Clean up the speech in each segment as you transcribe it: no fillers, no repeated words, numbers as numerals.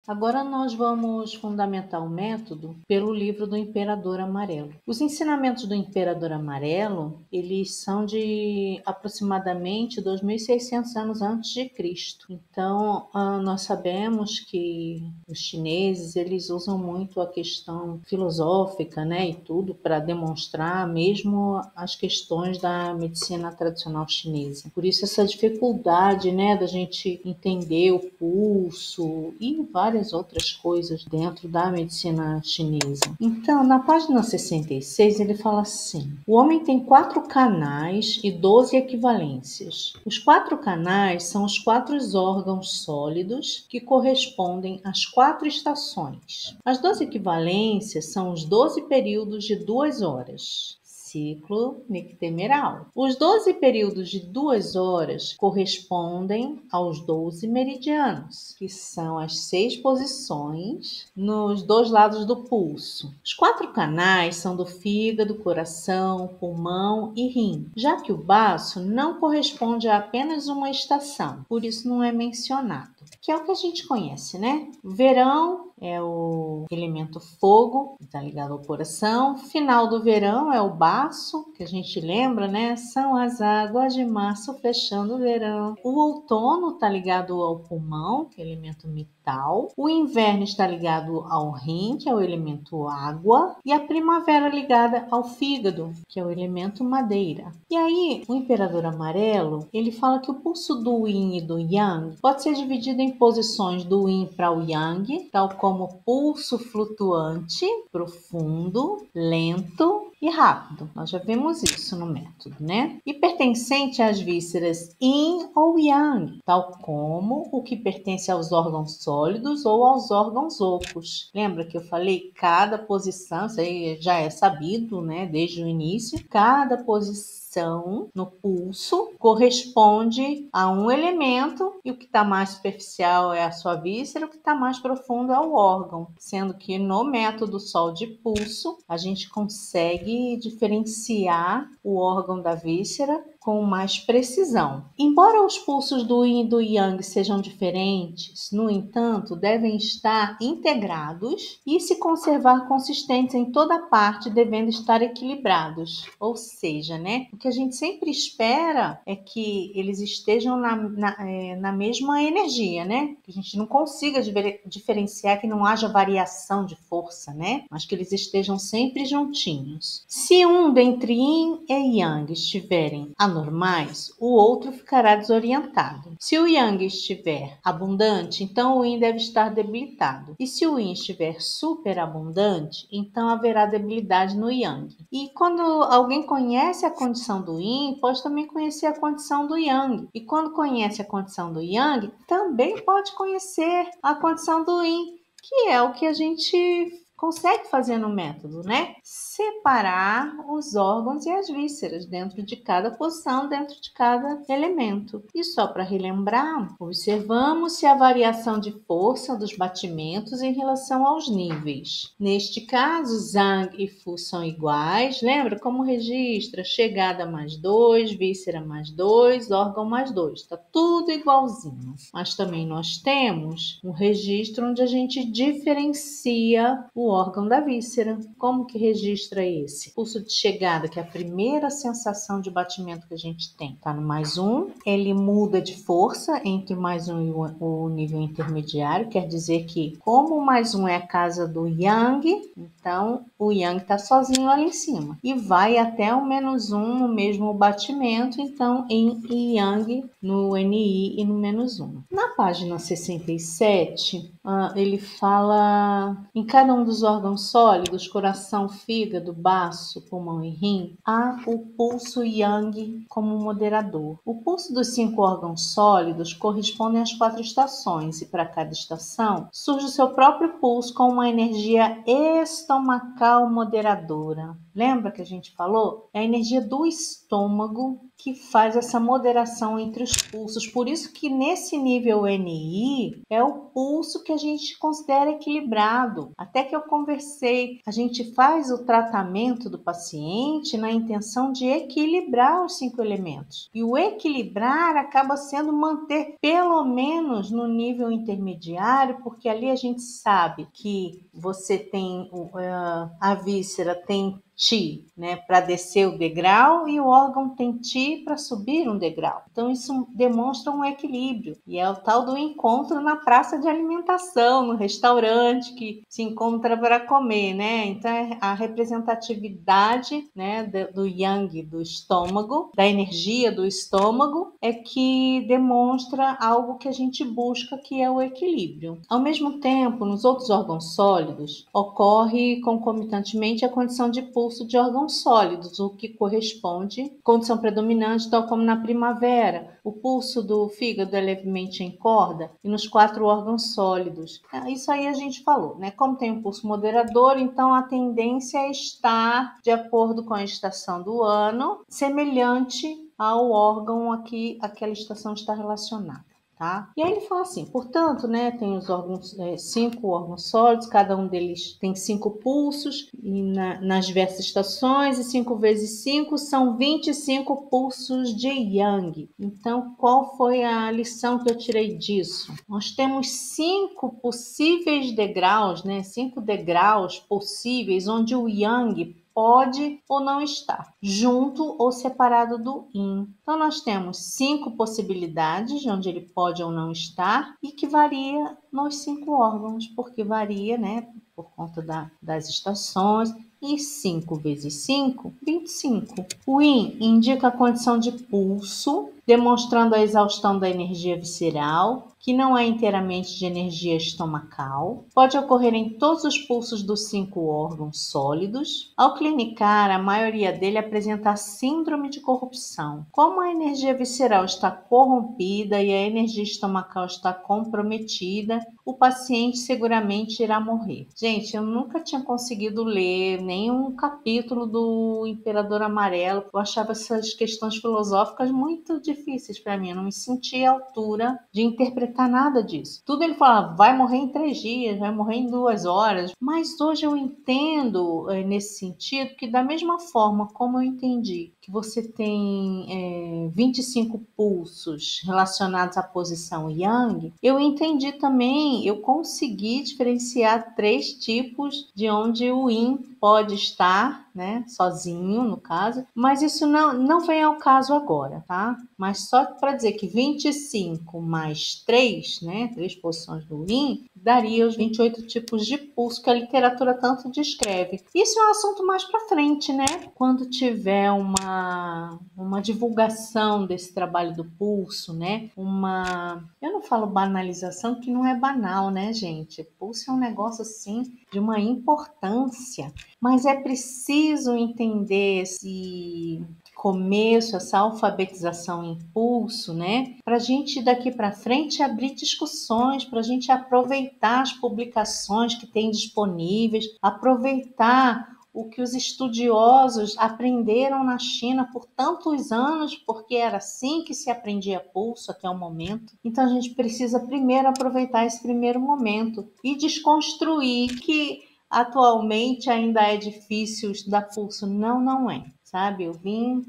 Agora nós vamos fundamentar o método pelo livro do Imperador Amarelo. Os ensinamentos do Imperador Amarelo, eles são de aproximadamente 2.600 anos antes de Cristo. Então, nós sabemos que os chineses, eles usam muito a questão filosófica, né, e tudo para demonstrar mesmo as questões da medicina tradicional chinesa. Por isso essa dificuldade, né, da gente entender o pulso e várias outras coisas dentro da medicina chinesa. Então, na página 66, ele fala assim: o homem tem 4 canais e 12 equivalências. Os 4 canais são os 4 órgãos sólidos que correspondem às 4 estações. As 12 equivalências são os 12 períodos de 2 horas. Ciclo nictemeral. Os 12 períodos de 2 horas correspondem aos 12 meridianos, que são as 6 posições nos 2 lados do pulso. Os 4 canais são do fígado, coração, pulmão e rim, já que o baço não corresponde a apenas uma estação, por isso não é mencionado, que é o que a gente conhece, né? O verão é o elemento fogo, está ligado ao coração. Final do verão é o baço, que a gente lembra, né? São as águas de março fechando o verão. O outono está ligado ao pulmão, que é o elemento metal. O inverno está ligado ao rim, que é o elemento água. E a primavera ligada ao fígado, que é o elemento madeira. E aí, o Imperador Amarelo, ele fala que o pulso do Yin e do Yang pode ser dividido em posições do Yin para o Yang, tal como pulso flutuante, profundo, lento e rápido. Nós já vimos isso no método, né? E pertencente às vísceras Yin ou Yang, tal como o que pertence aos órgãos sólidos ou aos órgãos ocos. Lembra que eu falei cada posição, isso aí já é sabido, né? Desde o início, cada posição no pulso corresponde a um elemento e o que está mais superficial é a sua víscera, o que está mais profundo é o órgão, sendo que no método sol de pulso a gente consegue diferenciar o órgão da víscera com mais precisão. Embora os pulsos do Yin e do Yang sejam diferentes, no entanto, devem estar integrados e se conservar consistentes em toda parte, devendo estar equilibrados. Ou seja, né, o que a gente sempre espera é que eles estejam na mesma energia, né? Que a gente não consiga diferenciar, que não haja variação de força, né? Mas que eles estejam sempre juntinhos. Se um dentre Yin e Yang estiverem anormais, o outro ficará desorientado. Se o Yang estiver abundante, então o Yin deve estar debilitado. E se o Yin estiver superabundante, então haverá debilidade no Yang. E quando alguém conhece a condição do Yin, pode também conhecer a condição do Yang. E quando conhece a condição do Yang, também pode conhecer a condição do Yin, que é o que a gente consegue fazer no método, né? Separar os órgãos e as vísceras dentro de cada posição, dentro de cada elemento. E só para relembrar, observamos se a variação de força dos batimentos em relação aos níveis. Neste caso, Zhang e Fu são iguais. Lembra como registra? Chegada mais 2, víscera mais 2, órgão mais 2. Está tudo igualzinho. Mas também nós temos um registro onde a gente diferencia o órgão da víscera. Como que registra esse? Pulso de chegada, que é a primeira sensação de batimento que a gente tem. Tá no mais 1, ele muda de força entre o mais 1 e o nível intermediário, quer dizer que como o mais 1 é a casa do Yang, então o Yang está sozinho ali em cima. E vai até o menos 1 no mesmo batimento, então em Yang, no NI e no menos 1. Na página 67, ele fala em cada um dos órgãos sólidos, coração, fígado, baço, pulmão e rim, há o pulso Yang como moderador. O pulso dos 5 órgãos sólidos corresponde às 4 estações e para cada estação surge o seu próprio pulso com uma energia estomacal moderadora. Lembra que a gente falou? É a energia do estômago que faz essa moderação entre os pulsos. Por isso que nesse nível NI é o pulso que a gente considera equilibrado. Até que eu conversei, a gente faz o tratamento do paciente na intenção de equilibrar os 5 elementos. E o equilibrar acaba sendo manter pelo menos no nível intermediário, porque ali a gente sabe que você tem a víscera tem Ti, né, para descer o degrau e o órgão tem Ti para subir um degrau. Então isso demonstra um equilíbrio e é o tal do encontro na praça de alimentação, no restaurante que se encontra para comer, né? Então é a representatividade, né, do Yang do estômago, da energia do estômago é que demonstra algo que a gente busca, que é o equilíbrio. Ao mesmo tempo, nos outros órgãos sólidos ocorre concomitantemente a condição de pulso de órgãos sólidos, o que corresponde à condição predominante, tal como na primavera. O pulso do fígado é levemente em corda e nos 4 órgãos sólidos. Isso aí a gente falou, né? Como tem um pulso moderador, então a tendência é estar, de acordo com a estação do ano, semelhante ao órgão a que aquela estação está relacionada. Tá? E aí ele fala assim, portanto, né, tem os órgãos, 5 órgãos sólidos, cada um deles tem 5 pulsos e nas diversas estações, e 5 vezes 5 são 25 pulsos de Yang. Então, qual foi a lição que eu tirei disso? Nós temos 5 possíveis degraus, né, 5 degraus possíveis onde o Yang pode ou não estar, junto ou separado do Yin. Então, nós temos 5 possibilidades de onde ele pode ou não estar e que varia nos 5 órgãos, porque varia, né, por conta das estações. E 5 vezes 5, 25. O Yin indica a condição de pulso, demonstrando a exaustão da energia visceral, que não é inteiramente de energia estomacal. Pode ocorrer em todos os pulsos dos 5 órgãos sólidos. Ao clinicar, a maioria dele apresenta a síndrome de corrupção. Como a energia visceral está corrompida e a energia estomacal está comprometida, o paciente seguramente irá morrer. Gente, eu nunca tinha conseguido ler nenhum capítulo do Imperador Amarelo. Eu achava essas questões filosóficas muito difíceis para mim. Eu não me sentia à altura de interpretar nada disso. Tudo ele falava, vai morrer em 3 dias, vai morrer em 2 horas. Mas hoje eu entendo nesse sentido que da mesma forma como eu entendi que você tem 25 pulsos relacionados à posição Yang, eu entendi também, eu consegui diferenciar 3 tipos de onde o Yin pode estar, né, sozinho no caso, mas isso não vem ao caso agora, tá? Mas só para dizer que 25 mais 3, né, 3 posições do Yin, daria os 28 tipos de pulso que a literatura tanto descreve. Isso é um assunto mais para frente, né? Quando tiver uma divulgação desse trabalho do pulso, né? Eu não falo banalização, porque não é banal, né, gente? Pulso é um negócio assim de uma importância, mas é preciso entender esse começo, essa alfabetização em pulso, né? Para a gente daqui para frente abrir discussões, para a gente aproveitar as publicações que tem disponíveis, aproveitar o que os estudiosos aprenderam na China por tantos anos, porque era assim que se aprendia pulso até o momento. Então a gente precisa primeiro aproveitar esse primeiro momento e desconstruir que atualmente ainda é difícil estudar pulso. Não é, sabe? Eu vim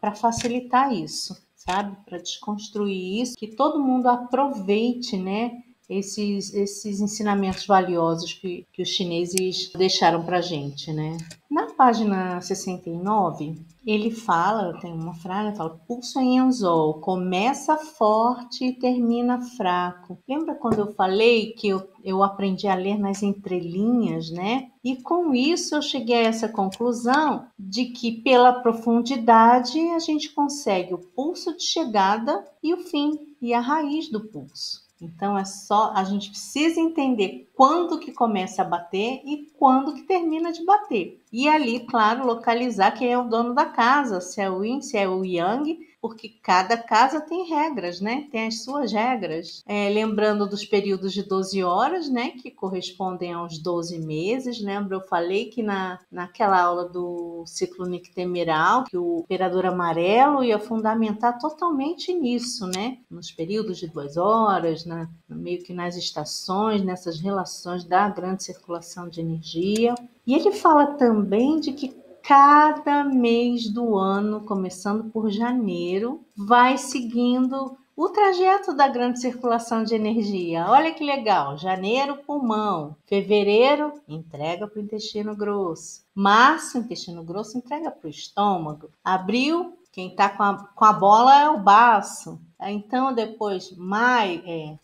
para facilitar isso, sabe? Para desconstruir isso, que todo mundo aproveite, né? Esses ensinamentos valiosos que os chineses deixaram para a gente, né? Na página 69, ele fala, tem uma frase, fala, pulso em anzol, começa forte e termina fraco. Lembra quando eu falei que eu aprendi a ler nas entrelinhas, né? E com isso eu cheguei a essa conclusão de que pela profundidade a gente consegue o pulso de chegada e o fim, e a raiz do pulso. Então a gente precisa entender quando que começa a bater e quando que termina de bater. E ali, claro, localizar quem é o dono da casa, se é o Yin, se é o Yang, porque cada casa tem regras, né? Tem as suas regras. Lembrando dos períodos de 12 horas, né? Que correspondem aos 12 meses. Lembra? Eu falei que naquela aula do ciclo nictemeral, que o imperador amarelo ia fundamentar totalmente nisso, né? Nos períodos de 2 horas, meio que nas estações, nessas relações da grande circulação de energia. E ele fala também de que cada mês do ano, começando por janeiro, vai seguindo o trajeto da grande circulação de energia. Olha que legal! Janeiro, pulmão. Fevereiro, entrega para o intestino grosso. Março, intestino grosso entrega para o estômago. Abril, quem está com a bola é o baço. Então, depois, maio,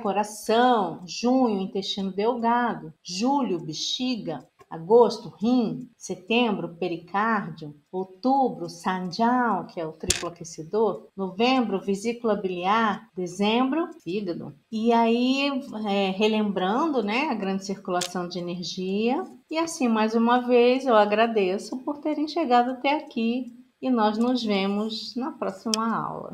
coração. Junho, intestino delgado. Julho, bexiga. Agosto, rim. Setembro, pericárdio. Outubro, sanjiao, que é o triplo aquecedor. Novembro, vesícula biliar. Dezembro, fígado. E aí, relembrando, né, a grande circulação de energia. E assim, mais uma vez, eu agradeço por terem chegado até aqui e nós nos vemos na próxima aula.